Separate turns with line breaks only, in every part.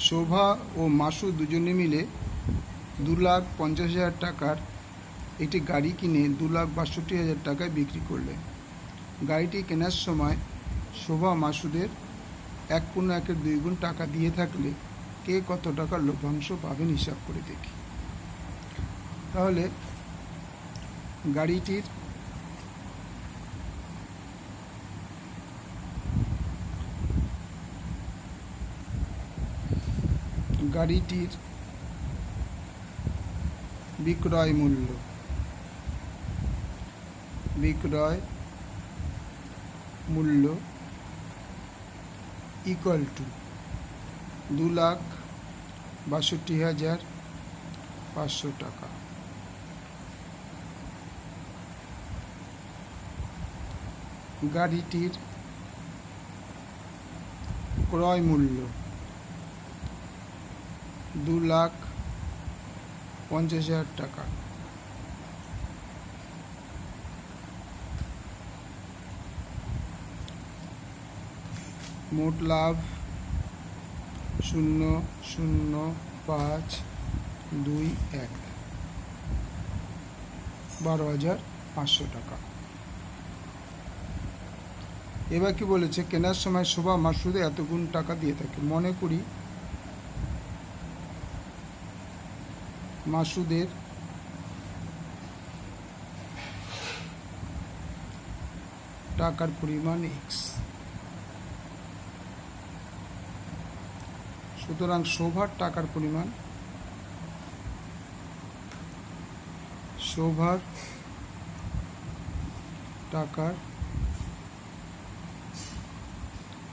শোভা ও মাসু দুজনে মিলে 2,50,000 টাকার একটি গাড়ি কিনে 2,62,000 টাকায় বিক্রি করলেন। গাড়িটি কেনার সময় শোভা মাসুদের 1/2 টাকা দিয়ে থাকলে কে কত টাকার লভ্যাংশ পাবেন হিসাব করে দেখি। তাহলে গাড়িটির বিক্রয় মূল্য ইকুয়াল টু 2,62,500 টাকা। গাড়িটির ক্রয় মূল্য 2,50,000 টাকা। মোট লাভ 0,0521, 12,500 টাকা। এবার কি বলেছে, কেনার সময় শোভা মাসুদে এতগুণ টাকা দিয়ে থাকে। মনে করি মাসুদের টাকার পরিমাণ x, সুতরাং শোভার টাকার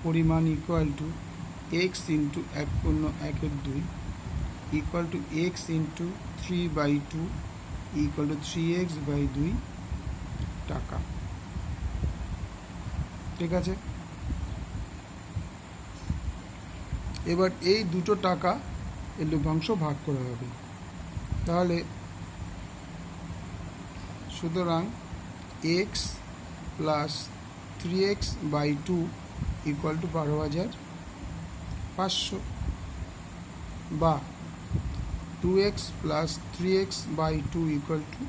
পরিমাণ equal to x into 1/2 equal to x into 3/2 equal to 3x/2 টাকা। ঠিক আছে, এবার এই দুটো টাকা এর লভ্যাংশ ভাগ করা হবে। তাহলে সুতরাং x plus 3x/2 equal to 12,500, বা 2x plus 3x/2 equal to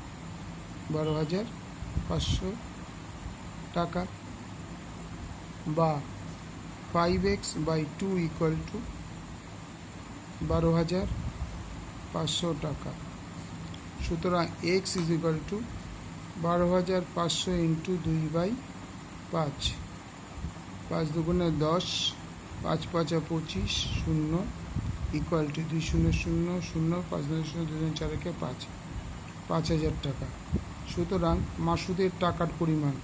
12,500 টাকা, বা 5x/2 ইকুয়াল টু 12,500 টাকা। সুতরাং x is equal to 12,500 into 2/5, 5 দুগুণে 10, 5 5 25, 0 ইকুয়াল টু 2 0 0 0, 5 0 0 2 4 5, 5,000 টাকা। সুতরাং মাসুদের টাকার পরিমাণ,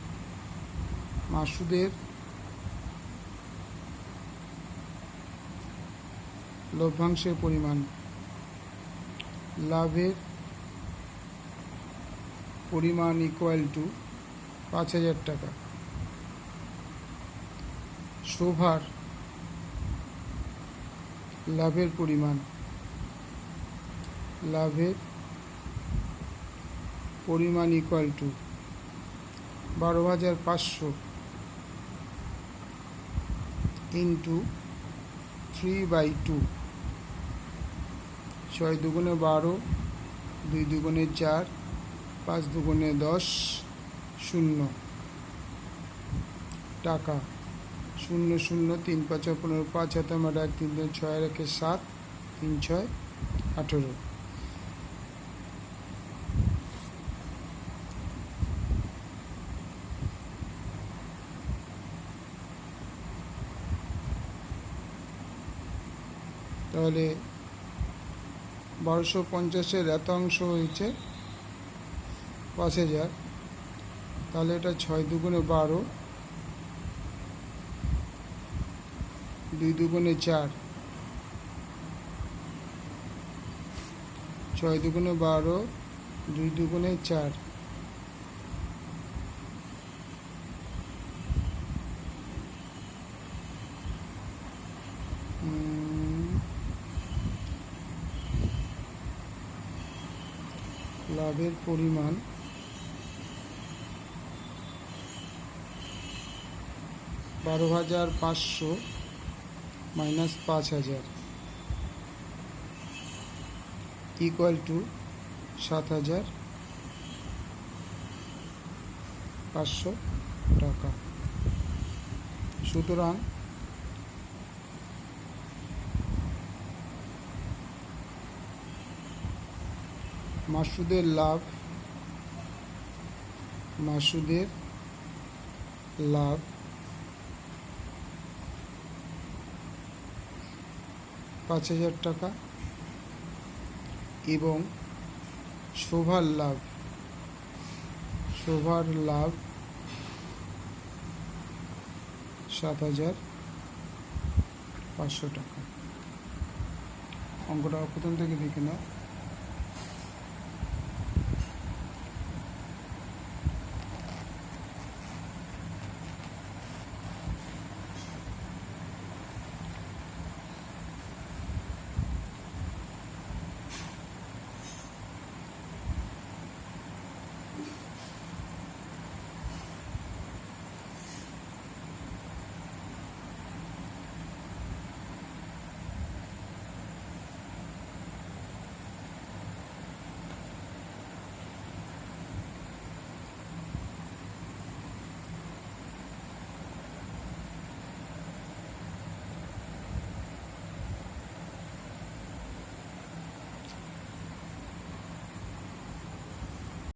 মাসুদের লভ্যাংশের পরিমাণ, লাভের পরিমাণ ইকুয়াল টু 5,000 টাকা। শোভার লাভের পরিমাণ ইকুয়াল টু 12,500 ইন্টু 3/2, 6 দুগুণে 12, 2 দুগুণে 4, 5 দুগুণে 10, 0 টাকা। 0 0 3 5 15, 5 হাতে আমার 1 3 2 6 রেখে 7, 3 6 18। তাহলে 1250-এর এত অংশ হয়েছে 5,000। তাহলে এটা 6 দুগুণে 12, 2 দুগুণে 4, 6 দুগুণে 12, 2 দুগুণে 4, লাভের পরিমাণ 12,500 মাইনাস 5,000 ইকুয়াল টু 7,500 টাকা। সুতরাং মাসুদের লাভ 5,000 টাকা এবং শোভার লাভ 7,500 টাকা। অঙ্কটা প্রথম থেকে দেখে নাও।